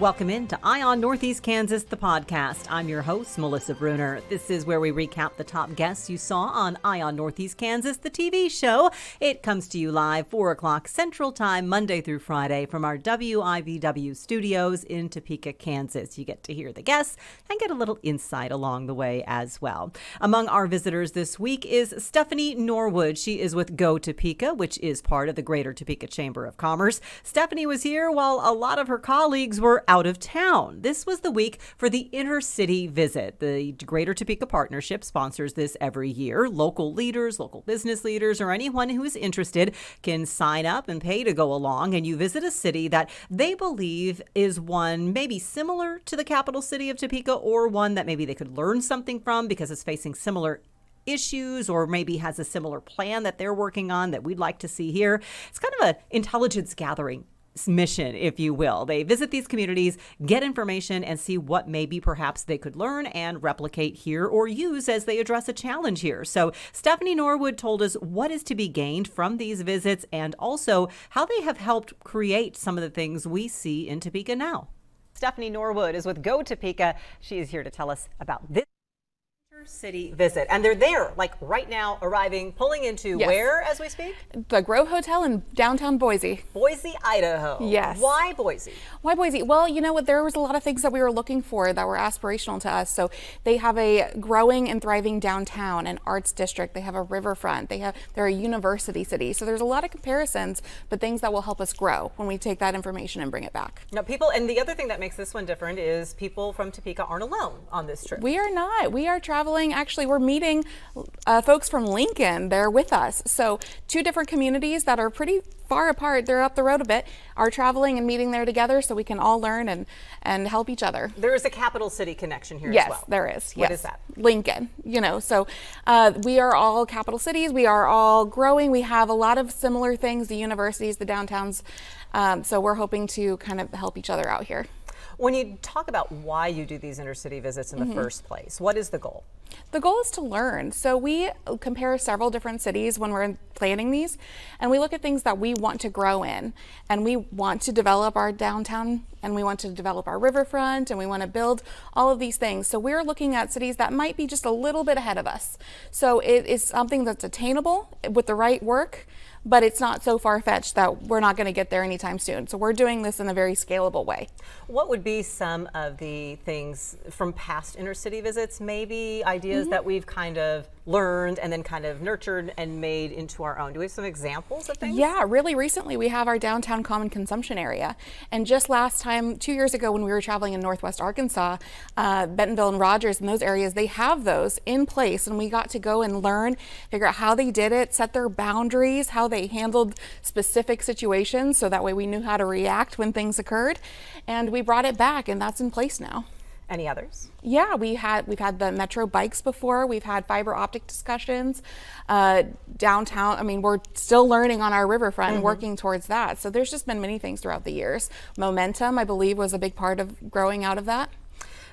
Welcome into Eye on Northeast Kansas, the podcast. I'm your host, Melissa Bruner. This is where we recap the top guests you saw on Eye on Northeast Kansas, the TV show. It comes to you live 4 o'clock Central Time, Monday through Friday from our WIBW studios in Topeka, Kansas. You get to hear the guests and get a little insight along the way as well. Among our visitors this week is Stephanie Norwood. She is with Go Topeka, which is part of the Greater Topeka Chamber of Commerce. Stephanie was here while a lot of her colleagues were out of town. This was the week for the Intercity Visit. The Greater Topeka Partnership sponsors this every year. Local leaders, local business leaders, or anyone who is interested can sign up and pay to go along, and you visit a city that they believe is one maybe similar to the capital city of Topeka, or one that maybe they could learn something from because it's facing similar issues, or maybe has a similar plan that they're working on that we'd like to see here. It's kind of an intelligence gathering mission, if you will. They visit these communities, get information, and see what maybe perhaps they could learn and replicate here or use as they address a challenge here. So Stephanie Norwood told us what is to be gained from these visits and also how they have helped create some of the things we see in Topeka now. Stephanie Norwood is with Go Topeka. She is here to tell us about this city visit, and they're there like right now, arriving, pulling into where as we speak? The Grove Hotel in downtown Boise. Boise, Idaho. Yes. Why Boise? Why Boise? Well, you know what, there was a lot of things that we were looking for that were aspirational to us. So they have a growing and thriving downtown, an arts district, they have a riverfront, they're a university city. So there's a lot of comparisons, but things that will help us grow when we take that information and bring it back. Now people, and the other thing that makes this one different is people from Topeka aren't alone on this trip. We are not. We are traveling. Actually, we're meeting folks from Lincoln. They're with us. So 2 different communities that are pretty far apart, they're up the road a bit, are traveling and meeting there together so we can all learn and help each other. There is a capital city connection here yes, as well. Yes, there is. What is that? Lincoln, so we are all capital cities. We are all growing. We have a lot of similar things, the universities, the downtowns. So we're hoping to kind of help each other out here. When you talk about why you do these intercity visits in the first place, what is the goal? The goal is to learn. So we compare several different cities when we're planning these, and we look at things that we want to grow in, and we want to develop our downtown, and we want to develop our riverfront, and we want to build all of these things. So we're looking at cities that might be just a little bit ahead of us. So it is something that's attainable with the right work, but it's not so far-fetched that we're not going to get there anytime soon. So we're doing this in a very scalable way. What would be some of the things from past intercity visits, maybe ideas that we've kind of learned and then kind of nurtured and made into our own? Do we have some examples of things? Yeah, really recently we have our downtown common consumption area. And just last time, 2 years ago when we were traveling in Northwest Arkansas, Bentonville and Rogers and those areas, they have those in place, and we got to go and learn, figure out how they did it, set their boundaries, how they handled specific situations, so that way we knew how to react when things occurred, and we brought it back, and that's in place now. Any others? Yeah, we've had the Metro bikes before. We've had fiber optic discussions. Downtown, I mean, we're still learning on our riverfront and working towards that. So there's just been many things throughout the years. Momentum, I believe, was a big part of growing out of that.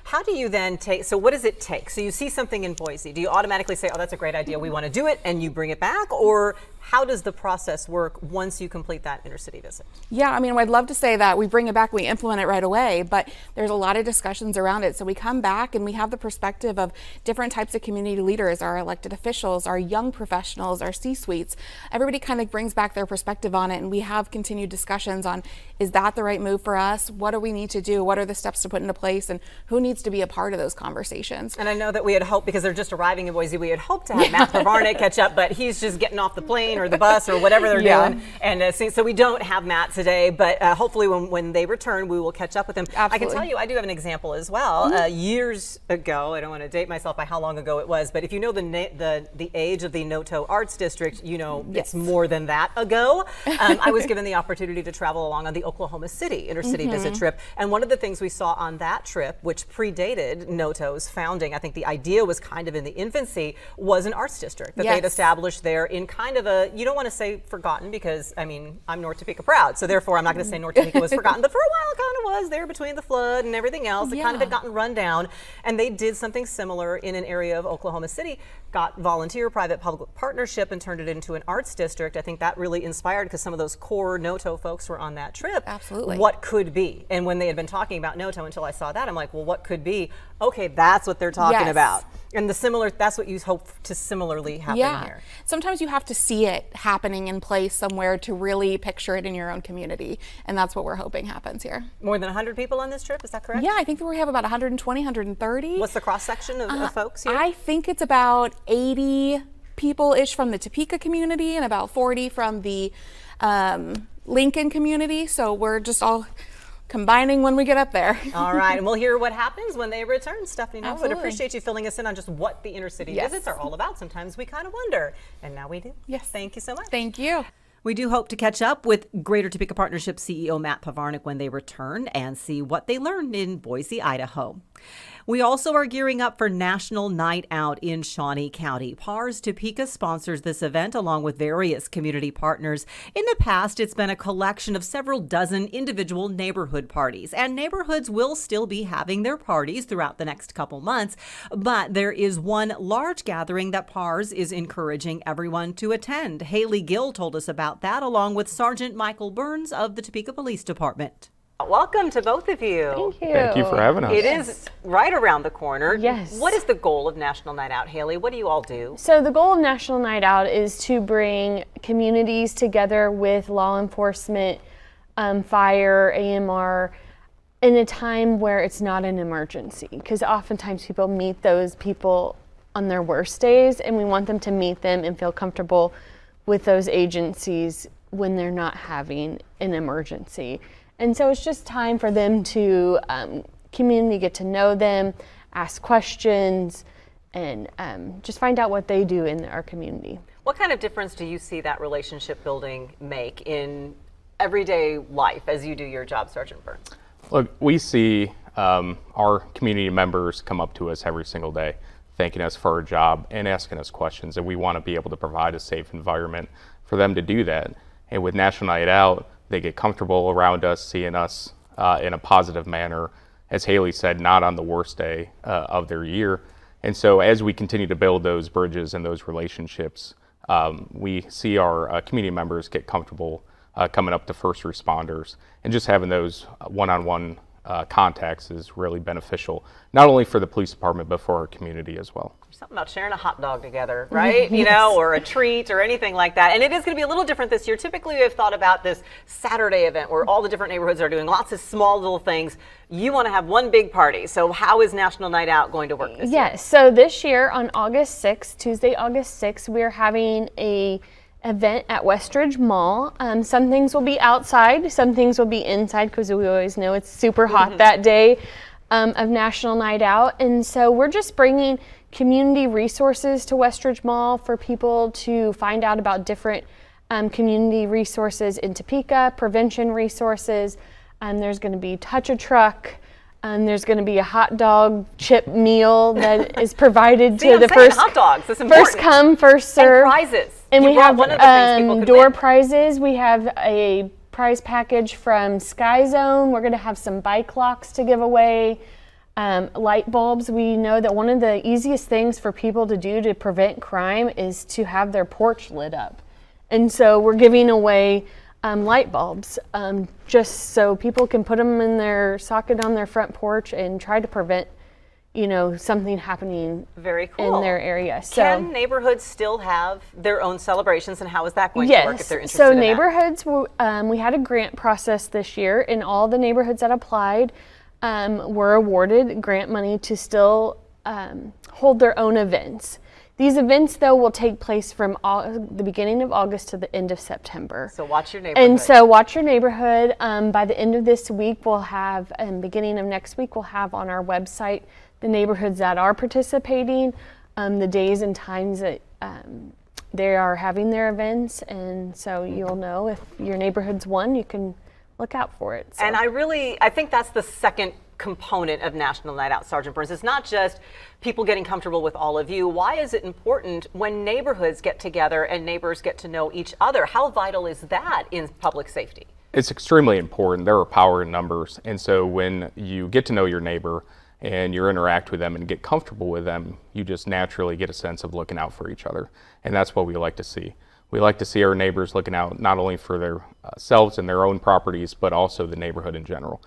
How do you then take, so what does it take? So you see something in Boise. Do you automatically say, oh, that's a great idea, we want to do it, and you bring it back? Or how does the process work once you complete that intercity visit? Yeah, I mean, I'd love to say that we bring it back, we implement it right away, but there's a lot of discussions around it. So we come back and we have the perspective of different types of community leaders, our elected officials, our young professionals, our C-suites. Everybody kind of brings back their perspective on it, and we have continued discussions on, is that the right move for us? What do we need to do? What are the steps to put into place? And who needs to be a part of those conversations? And I know that we had hoped, because they're just arriving in Boise, we had hoped to have Matt Pravarnik catch up, but he's just getting off the plane or the bus or whatever they're doing. And so we don't have Matt today, but hopefully when they return, we will catch up with him. Absolutely. I can tell you, I do have an example as well. Years ago, I don't want to date myself by how long ago it was, but if you know the age of the Noto Arts District, you know it's more than that ago. I was given the opportunity to travel along on the Oklahoma City intercity visit trip, and one of the things we saw on that trip, which predated Noto's founding, I think the idea was kind of in the infancy, was an arts district that they'd established there in kind of a you don't want to say forgotten because, I mean, I'm North Topeka proud, so therefore I'm not going to say North Topeka was forgotten, but for a while it kind of was there between the flood and everything else. It kind of had gotten run down, and they did something similar in an area of Oklahoma City, got volunteer private-public partnership and turned it into an arts district. I think that really inspired because some of those core Noto folks were on that trip. Absolutely. What could be? And when they had been talking about Noto until I saw that, I'm like, well, what could be? Okay, that's what they're talking about. And that's what you hope to similarly happen here. Sometimes you have to see it happening in place somewhere to really picture it in your own community. And that's what we're hoping happens here. More than 100 people on this trip, is that correct? Yeah, I think we have about 120, 130. What's the cross section of folks here? I think it's about 80 people-ish from the Topeka community and about 40 from the Lincoln community. So we're just all combining when we get up there. All right, and we'll hear what happens when they return, Stephanie. I would Absolutely. appreciate you filling us in on just what the inner city visits are all about. Sometimes we kind of wonder, and now we do. Yes. Thank you so much. Thank you. We do hope to catch up with Greater Topeka Partnership CEO Matt Pavarnik when they return and see what they learned in Boise, Idaho. We also are gearing up for National Night Out in Shawnee County. PARS Topeka sponsors this event along with various community partners. In the past, it's been a collection of several dozen individual neighborhood parties, and neighborhoods will still be having their parties throughout the next couple months. But there is one large gathering that PARS is encouraging everyone to attend. Haley Gill told us about that, along with Sergeant Michael Burns of the Topeka Police Department. Welcome to both of you. Thank you. Thank you for having us. It is right around the corner. Yes. What is the goal of National Night Out, Haley? What do you all do? So the goal of National Night Out is to bring communities together with law enforcement, fire, AMR, in a time where it's not an emergency. Because oftentimes people meet those people on their worst days, and we want them to meet them and feel comfortable with those agencies when they're not having an emergency. And so it's just time for them to community get to know them, ask questions, and just find out what they do in our community. What kind of difference do you see that relationship building make in everyday life as you do your job, Sergeant Burns? Look, we see our community members come up to us every single day, thanking us for our job and asking us questions, and we want to be able to provide a safe environment for them to do that. And with National Night Out, they get comfortable around us, seeing us in a positive manner, as Haley said, not on the worst day of their year. And so as we continue to build those bridges and those relationships, we see our community members get comfortable coming up to first responders, and just having those one-on-one contacts is really beneficial, not only for the police department, but for our community as well. Something about sharing a hot dog together, right? You know, or a treat or anything like that. And it is going to be a little different this year. Typically, we've thought about this Saturday event where all the different neighborhoods are doing lots of small little things. You want to have one big party. So how is National Night Out going to work this year? Yes, so this year on August 6th, Tuesday, August 6th, we're having a event at Westridge Mall. Some things will be outside, some things will be inside, because we always know it's super hot that day of National Night Out. And so we're just bringing community resources to Westridge Mall for people to find out about different community resources in Topeka, prevention resources. There's going to be Touch a Truck. There's going to be a hot dog chip meal that is provided to the hot dogs. That's important. First come, first serve. And prizes. And we have one of the things people could door win. prizes. We have a prize package from Sky Zone. We're going to have some bike locks to give away. Light bulbs. We know that one of the easiest things for people to do to prevent crime is to have their porch lit up. And so we're giving away light bulbs just so people can put them in their socket on their front porch and try to prevent, you know, something happening Very cool. in their area. So Can neighborhoods still have their own celebrations, and how is that going to work if they're interested so in neighborhoods, we had a grant process this year, and all the neighborhoods that applied were awarded grant money to still hold their own events. These events, though, will take place from the beginning of August to the end of September. So watch your neighborhood. And so watch your neighborhood. By the end of this week, we'll have, and beginning of next week, we'll have on our website the neighborhoods that are participating, the days and times that they are having their events. And so you'll know if your neighborhood's one, you can look out for it. So. And I think that's the second component of National Night Out, Sergeant Burns? It's not just people getting comfortable with all of you. Why is it important when neighborhoods get together and neighbors get to know each other? How vital is that in public safety? It's extremely important. There are power in numbers. And so when you get to know your neighbor and you interact with them and get comfortable with them, you just naturally get a sense of looking out for each other. And that's what we like to see. We like to see our neighbors looking out not only for their selves and their own properties, but also the neighborhood in general.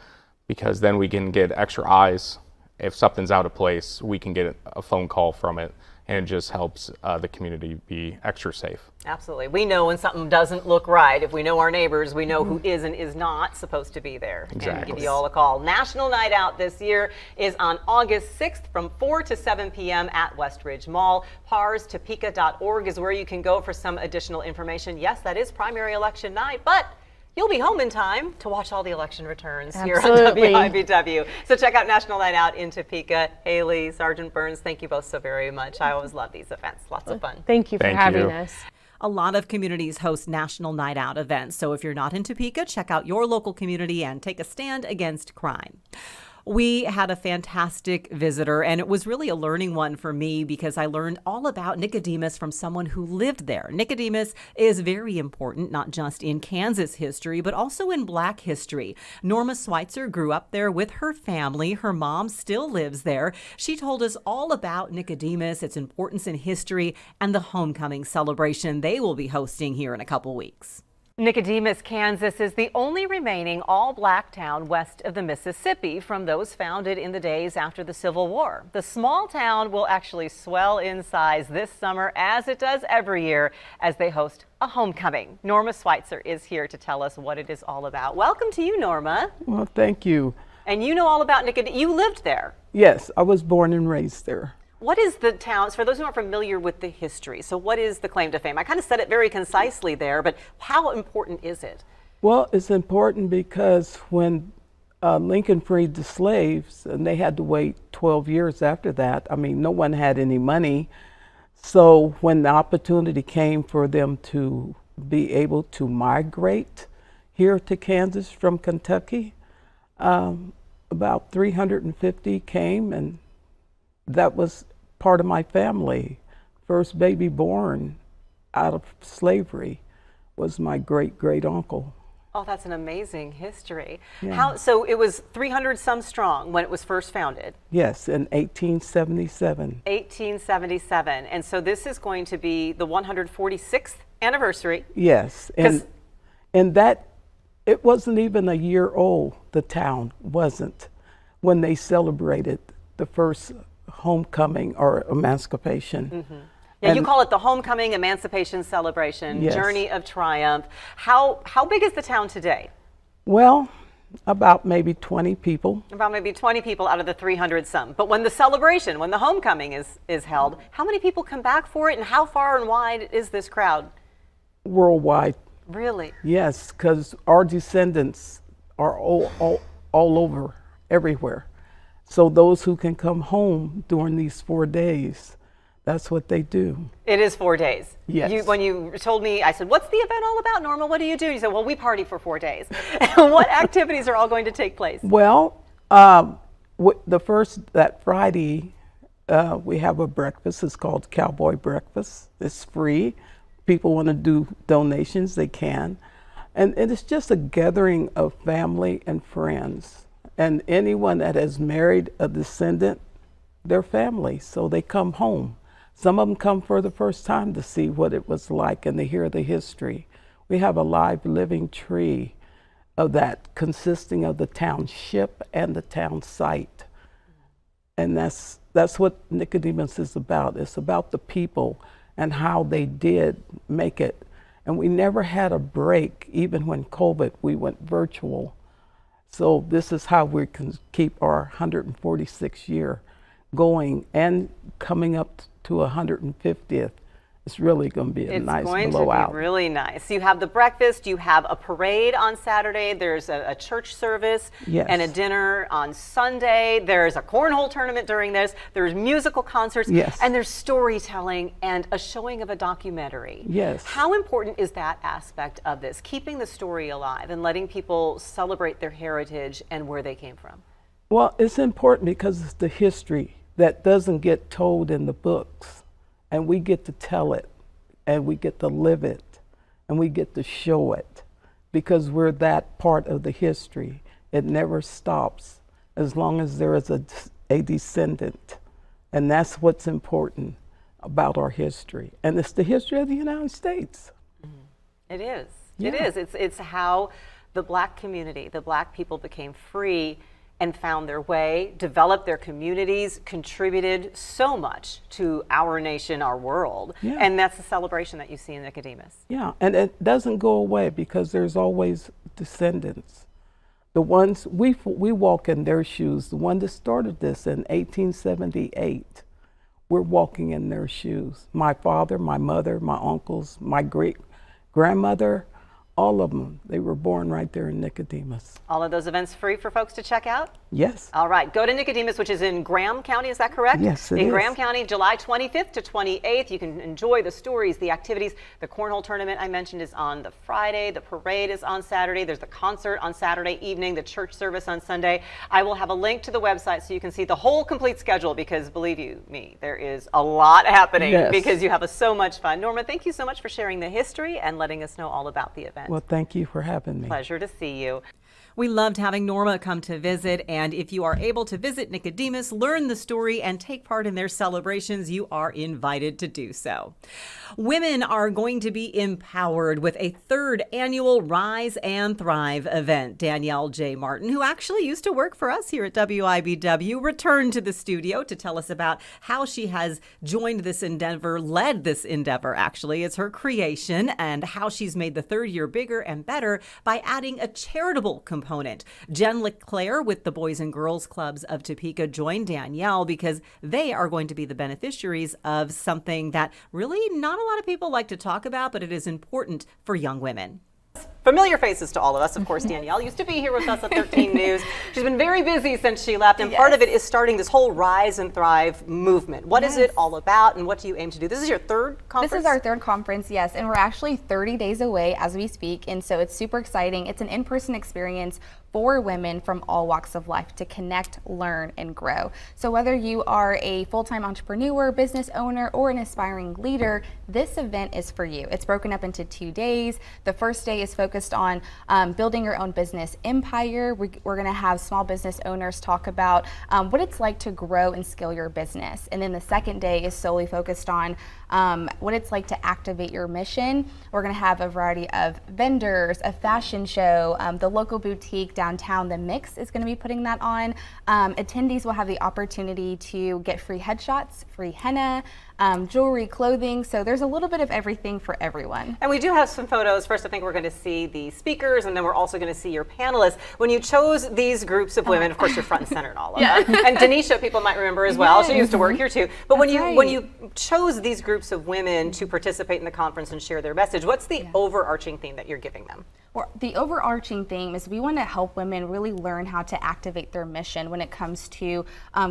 Because then we can get extra eyes. If something's out of place, we can get a phone call from it, and it just helps the community be extra safe. Absolutely. We know when something doesn't look right. If we know our neighbors, we know who is and is not supposed to be there. Exactly. And give you all a call. National Night Out this year is on August 6th from 4 to 7 p.m. at Westridge Mall. ParsTopeka.org is where you can go for some additional information. Yes, that is primary election night, but you'll be home in time to watch all the election returns here on WIBW. So check out National Night Out in Topeka. Haley, Sergeant Burns, thank you both so very much. I always love these events. Lots of fun. Thank you for having us. A lot of communities host National Night Out events. So if you're not in Topeka, check out your local community and take a stand against crime. We had a fantastic visitor, and it was really a learning one for me because I learned all about Nicodemus from someone who lived there. Nicodemus is very important, not just in Kansas history, but also in Black history. Norma Schweitzer grew up there with her family. Her mom still lives there. She told us all about Nicodemus, its importance in history, and the homecoming celebration they will be hosting here in a couple weeks. Nicodemus, Kansas is the only remaining all-Black town west of the Mississippi from those founded in the days after the Civil War. The small town will actually swell in size this summer, as it does every year, as they host a homecoming. Norma Schweitzer is here to tell us what it is all about. Welcome to you, Norma. Well, thank you. And you know all about Nicodemus. You lived there. Yes, I was born and raised there. What is the town, for those who aren't familiar with the history, so what is the claim to fame? I kind of said it very concisely there, but how important is it? Well, it's important because when Lincoln freed the slaves, and they had to wait 12 years after that, I mean, no one had any money. So when the opportunity came for them to be able to migrate here to Kansas from Kentucky, about 350 came, and that was part of my family. First baby born out of slavery was my great-great-uncle. Oh, that's an amazing history. Yeah. So it was 300 some strong when it was first founded? Yes, in 1877. 1877. And so this is going to be the 146th anniversary. Yes, and that, it wasn't even a year old, the town wasn't, when they celebrated the first homecoming or emancipation. Mm-hmm. Yeah, you call it the homecoming emancipation celebration, yes. Journey of Triumph. How big is the town today? Well, about maybe 20 people. About maybe 20 people out of the 300 some. But when the celebration, when the homecoming is held, how many people come back for it, and how far and wide is this crowd? Worldwide. Really? Yes, because our descendants are all over, everywhere. So those who can come home during these 4 days, that's what they do. It is 4 days. Yes. When you told me, I said, what's the event all about, Norma? What do you do? You said, well, we party for 4 days. What activities are all going to take place? Well, that Friday, we have a breakfast. It's called Cowboy Breakfast. It's free. People want to do donations, they can. And it's just a gathering of family and friends. And anyone that has married a descendant, their family, so they come home. Some of them come for the first time to see what it was like and to hear the history. We have a live living tree of that consisting of the township and the town site. And that's what Nicodemus is about. It's about the people and how they did make it. And we never had a break. Even when COVID, we went virtual. So this is how we can keep our 146th year going and coming up to 150th. It's really going to be a nice blowout. It's going to be really nice. You have the breakfast, you have a parade on Saturday, there's a church service, yes. and a dinner on Sunday. There's a cornhole tournament during this, there's musical concerts, yes. and there's storytelling and a showing of a documentary. Yes. How important is that aspect of this, keeping the story alive and letting people celebrate their heritage and where they came from? Well, it's important because it's the history that doesn't get told in the books, and we get to tell it, and we get to live it, and we get to show it, because we're that part of the history. It never stops as long as there is a descendant, and that's what's important about our history. And it's the history of the United States. It is. Yeah. It is. It's how the Black community, the Black people became free and found their way, developed their communities, contributed so much to our nation, our world. Yeah. And that's the celebration that you see in Nicodemus. Yeah, and it doesn't go away because there's always descendants. The ones, we walk in their shoes. The one that started this in 1878, we're walking in their shoes. My father, my mother, my uncles, my great-grandmother, all of them, they were born right there in Nicodemus. All of those events free for folks to check out? Yes. All right, go to Nicodemus, which is in Graham County, is that correct? Yes, it in is. Graham County, July 25th to 28th. You can enjoy the stories, the activities. The cornhole tournament I mentioned is on the Friday. The parade is on Saturday. There's the concert on Saturday evening, the church service on Sunday. I will have a link to the website so you can see the whole complete schedule, because believe you me, there is a lot happening. Yes. Because you have so much fun. Norma, thank you so much for sharing the history and letting us know all about the event. Well, thank you for having me. Pleasure to see you. We loved having Norma come to visit, and if you are able to visit Nicodemus, learn the story, and take part in their celebrations, you are invited to do so. Women are going to be empowered with a third annual Rise and Thrive event. Danielle J. Martin, who actually used to work for us here at WIBW, returned to the studio to tell us about how she has joined this endeavor, led this endeavor, actually. It's her creation, and how she's made the third year bigger and better by adding a charitable component. Jen LeClaire with the Boys and Girls Clubs of Topeka joined Danielle because they are going to be the beneficiaries of something that really not a lot of people like to talk about, but it is important for young women. Familiar faces to all of us. Of course, Danielle used to be here with us at 13 News. She's been very busy since she left, and part of it is starting this whole Rise and Thrive movement. What is it all about, and what do you aim to do? This is your third conference? This is our third conference, yes, and we're actually 30 days away as we speak, and so it's super exciting. It's an in-person experience for women from all walks of life to connect, learn, and grow. So whether you are a full-time entrepreneur, business owner, or an aspiring leader, this event is for you. It's broken up into 2 days. The first day is focused on building your own business empire. We're gonna have small business owners talk about what it's like to grow and scale your business. And then the second day is solely focused on what it's like to activate your mission. We're gonna have a variety of vendors, a fashion show, the local boutique downtown, The Mix is gonna be putting that on. Attendees will have the opportunity to get free headshots, free henna, jewelry, clothing. So there's a little bit of everything for everyone. And we do have some photos. First, I think we're going to see the speakers, and then we're also going to see your panelists. When you chose these groups of women, of course, you're front and center in all of them. And Denisha, people might remember as well. She used to work here too. But when you chose these groups of women to participate in the conference and share their message, what's the overarching theme that you're giving them? Well, the overarching theme is we want to help women really learn how to activate their mission when it comes to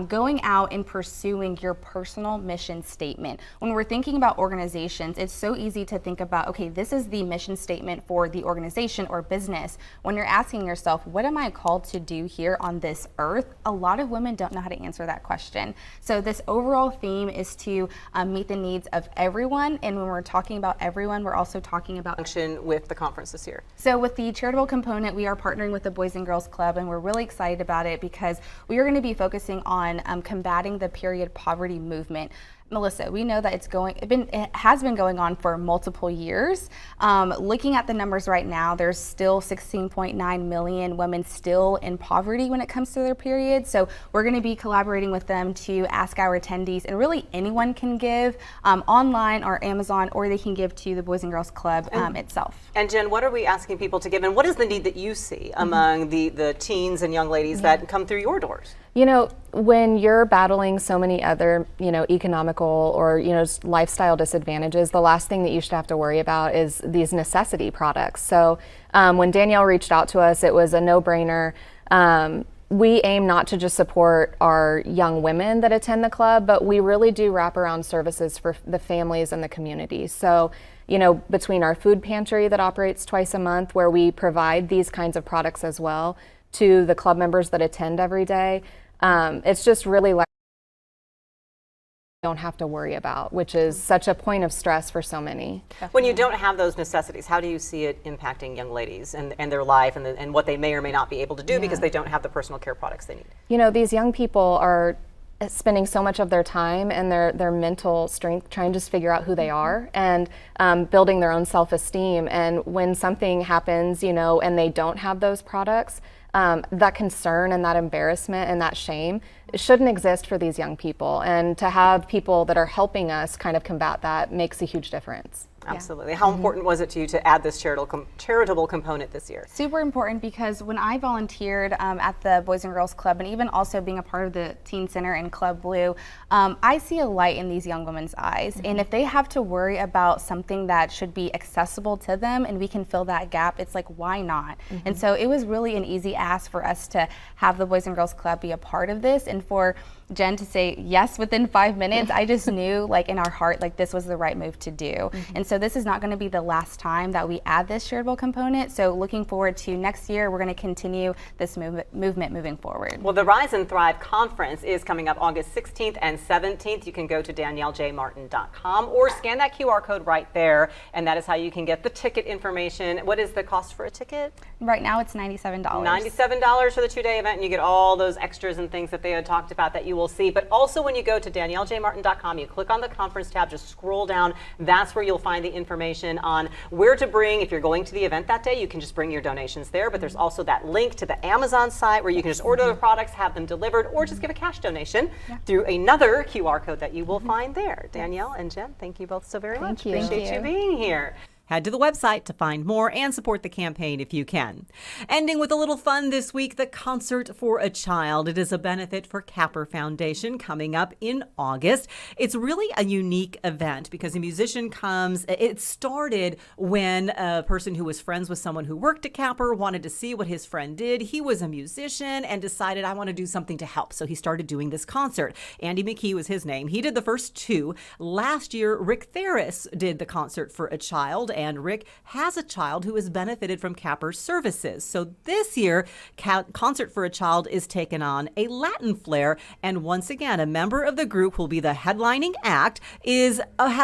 going out and pursuing your personal mission statement. When we're thinking about organizations, it's so easy to think about, okay, this is the mission statement for the organization or business. When you're asking yourself, what am I called to do here on this earth? A lot of women don't know how to answer that question. So this overall theme is to meet the needs of everyone. And when we're talking about everyone, we're also talking about Function with the conference this year. So with the charitable component, we are partnering with the Boys and Girls Club, and we're really excited about it because we are going to be focusing on combating the period poverty movement. Melissa, we know that it has been going on for multiple years. Looking at the numbers right now, there's still 16.9 million women still in poverty when it comes to their period. So we're going to be collaborating with them to ask our attendees, and really anyone can give online or Amazon, or they can give to the Boys and Girls Club itself. And Jen, what are we asking people to give, and what is the need that you see among the teens and young ladies that come through your doors? You know, when you're battling so many other, economical or, lifestyle disadvantages, the last thing that you should have to worry about is these necessity products. So when Danielle reached out to us, it was a no-brainer. We aim not to just support our young women that attend the club, but we really do wraparound services for the families and the community. So, between our food pantry that operates twice a month, where we provide these kinds of products as well, to the club members that attend every day. It's just really like don't have to worry about, which is such a point of stress for so many. When you don't have those necessities, how do you see it impacting young ladies and their life and what they may or may not be able to do because they don't have the personal care products they need? You know, these young people are spending so much of their time and their mental strength trying to just figure out who they are and building their own self-esteem. And when something happens, you know, and they don't have those products, that concern and that embarrassment and that shame shouldn't exist for these young people. And to have people that are helping us kind of combat that makes a huge difference. Absolutely. How important was it to you to add this charitable component this year? Super important, because when I volunteered at the Boys and Girls Club, and even also being a part of the Teen Center and Club Blue, I see a light in these young women's eyes. And if they have to worry about something that should be accessible to them and we can fill that gap, it's like, why not? And so it was really an easy ask for us to have the Boys and Girls Club be a part of this, and for Jen to say yes within 5 minutes. I just knew, like, in our heart, like, this was the right move to do. And so this is not going to be the last time that we add this shareable component. So looking forward to next year, we're going to continue this movement moving forward. Well, the Rise and Thrive Conference is coming up August 16th and 17th. You can go to daniellejmartin.com or scan that QR code right there, and that is how you can get the ticket information. What is the cost for a ticket? Right now it's $97. $97 for the 2-day event, and you get all those extras and things that they had talked about that you will see. But also when you go to daniellejmartin.com, you click on the conference tab, just scroll down. That's where you'll find the information on where to bring. If you're going to the event that day, you can just bring your donations there. But there's also that link to the Amazon site where you can just order the products, have them delivered, or just give a cash donation through another QR code that you will find there. Danielle and Jen, thank you both so very much. Thank you. Appreciate you being here. Head to the website to find more and support the campaign if you can. Ending with a little fun this week, the Concert for a Child. It is a benefit for Capper Foundation coming up in August. It's really a unique event because a musician comes. It started when a person who was friends with someone who worked at Capper wanted to see what his friend did. He was a musician and decided, I want to do something to help. So he started doing this concert. Andy McKee was his name. He did the first two. Last year, Rick Theris did the Concert for a Child, and Rick has a child who has benefited from Capper's services. So this year, Concert for a Child is taken on a Latin flair, and once again, a member of the group who will be the headlining act has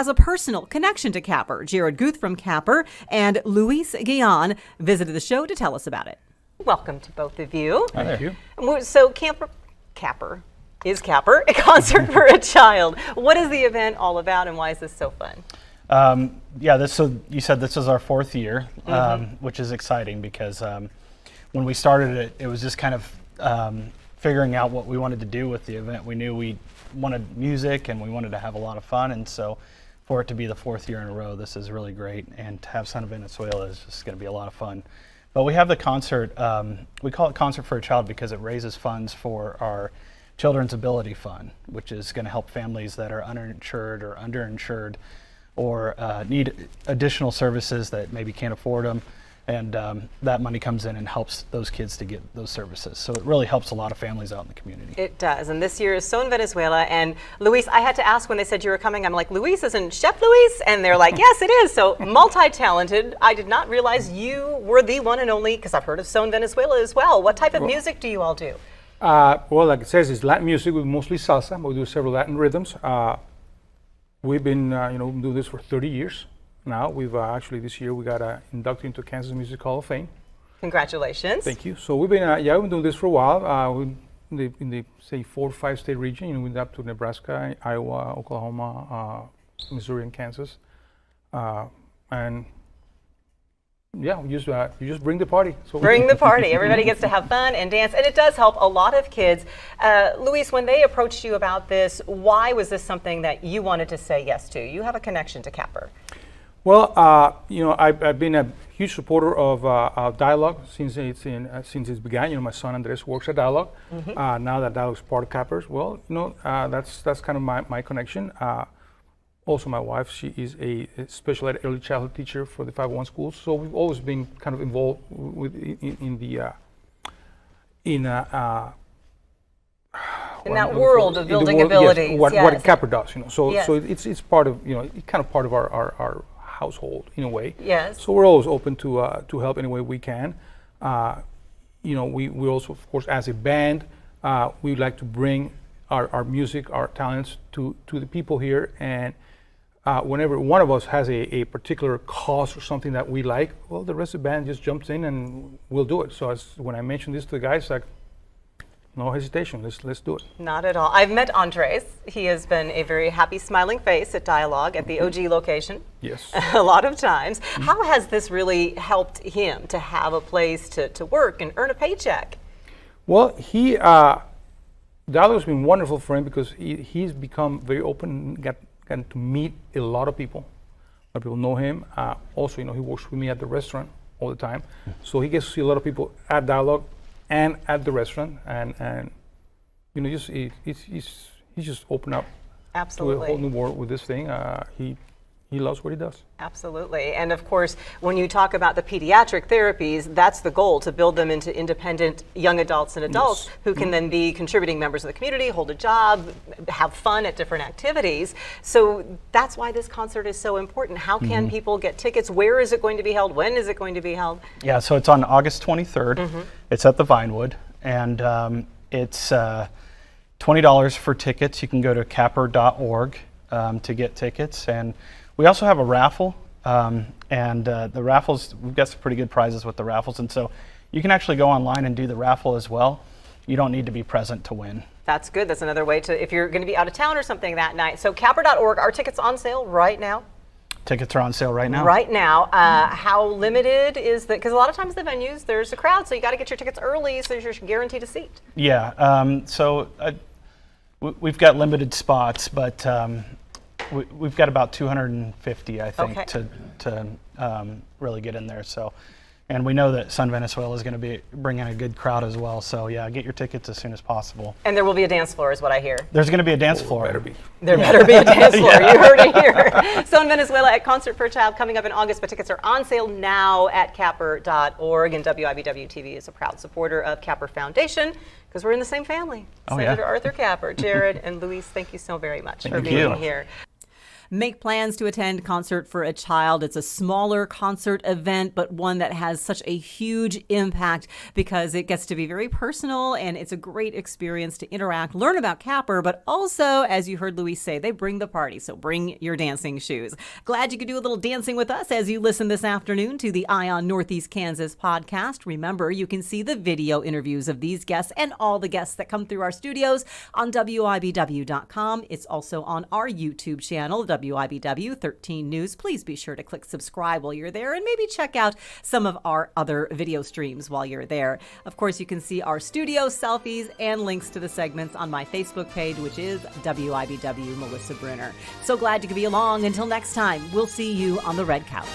a personal connection to Capper. Jared Guth from Capper and Luis Guillen visited the show to tell us about it. Welcome to both of you. Thank you. So Capper is Capper, a Concert for a Child. What is the event all about, and why is this so fun? So you said this is our fourth year, which is exciting because when we started it, it was just kind of figuring out what we wanted to do with the event. We knew we wanted music and we wanted to have a lot of fun, and so for it to be the fourth year in a row, this is really great, and to have Son of Venezuela is just going to be a lot of fun. But we have the concert, we call it Concert for a Child because it raises funds for our Children's Ability Fund, which is going to help families that are uninsured or underinsured or need additional services that maybe can't afford them, and that money comes in and helps those kids to get those services. So it really helps a lot of families out in the community. It does, and this year is Son Venezuela. And Luis, I had to ask when they said you were coming, I'm like, Luis isn't Chef Luis? And they're like, yes, it is. So multi-talented. I did not realize you were the one and only, because I've heard of Son Venezuela as well. What type of music do you all do? Well, like it says, it's Latin music with mostly salsa, but we do several Latin rhythms. We've been, doing this for 30 years now. We've actually this year we got inducted into Kansas Music Hall of Fame. Congratulations! Thank you. So we've been, we've been doing this for a while. In the say 4 or 5 state region. We went up to Nebraska, Iowa, Oklahoma, Missouri, and Kansas, and yeah, you just bring the party. So bring the party. Everybody gets to have fun and dance, and it does help a lot of kids. Luis, when they approached you about this, why was this something that you wanted to say yes to? You have a connection to Capper. Well, I've been a huge supporter of Dialogue since it's began. My son Andres works at Dialogue. Now that Dialogue is part of Capper's, well, that's kind of my connection. Also, my wife, she is a special ed early childhood teacher for the 501 schools, so we've always been kind of involved in that world of building abilities. Yes, what Capper does, So yes. so it's part of kind of part of our household in a way. Yes. So we're always open to help any way we can. we also, of course, as a band, we like to bring our music, our talents to the people here. And whenever one of us has a particular cause or something that we like, well, the rest of the band just jumps in and we'll do it. So when I mentioned this to the guys, like, no hesitation, let's do it. Not at all. I've met Andres. He has been a very happy, smiling face at Dialogue at the OG location. Yes. A lot of times. How has this really helped him to have a place to work and earn a paycheck? Well, Dialogue's been wonderful for him because he's become very open, gotten to meet a lot of people. A lot of people know him. Also, he works with me at the restaurant all the time. So he gets to see a lot of people at Dialogue and at the restaurant, and he's just opened up Absolutely. to a whole new world with this thing. He loves what he does. Absolutely. And of course, when you talk about the pediatric therapies, that's the goal, to build them into independent young adults and adults who can then be contributing members of the community, hold a job, have fun at different activities. So that's why this concert is so important. How can people get tickets? Where is it going to be held? When is it going to be held? Yeah, so it's on August 23rd. It's at the Vinewood, and it's $20 for tickets. You can go to capper.org to get tickets. And we also have a raffle, and the raffles, we've got some pretty good prizes with the raffles, and so you can actually go online and do the raffle as well. You don't need to be present to win. That's good. That's another way to, if you're going to be out of town or something that night. So capper.org, are tickets on sale right now? Tickets are on sale right now. Right now. How limited is that? Because a lot of times the venues, there's a crowd, so you got to get your tickets early so you're guaranteed a seat. Yeah, we've got limited spots, but we've got about 250, I think, to really get in there. So, and we know that Sun Venezuela is going to be bringing a good crowd as well. So yeah, get your tickets as soon as possible. And there will be a dance floor, is what I hear. There's going to be a dance floor. There better be a dance floor. You heard it here. Sun Venezuela at Concert for a Child coming up in August, but tickets are on sale now at capper.org. And WIBW TV is a proud supporter of Capper Foundation, because we're in the same family. Senator Arthur Capper, Jared, and Luis, thank you so very much for being here. Make plans to attend Concert for a Child. It's a smaller concert event, but one that has such a huge impact because it gets to be very personal, and it's a great experience to interact, learn about Capper, but also, as you heard Luis say, they bring the party, so bring your dancing shoes. Glad you could do a little dancing with us as you listen this afternoon to the Eye on Northeast Kansas podcast. Remember, you can see the video interviews of these guests and all the guests that come through our studios on WIBW.com. It's also on our YouTube channel, WIBW 13 News. Please be sure to click subscribe while you're there, and maybe check out some of our other video streams while you're there. Of course, you can see our studio selfies and links to the segments on my Facebook page, which is WIBW Melissa Bruner. So glad you could be along. Until next time, we'll see you on the red couch.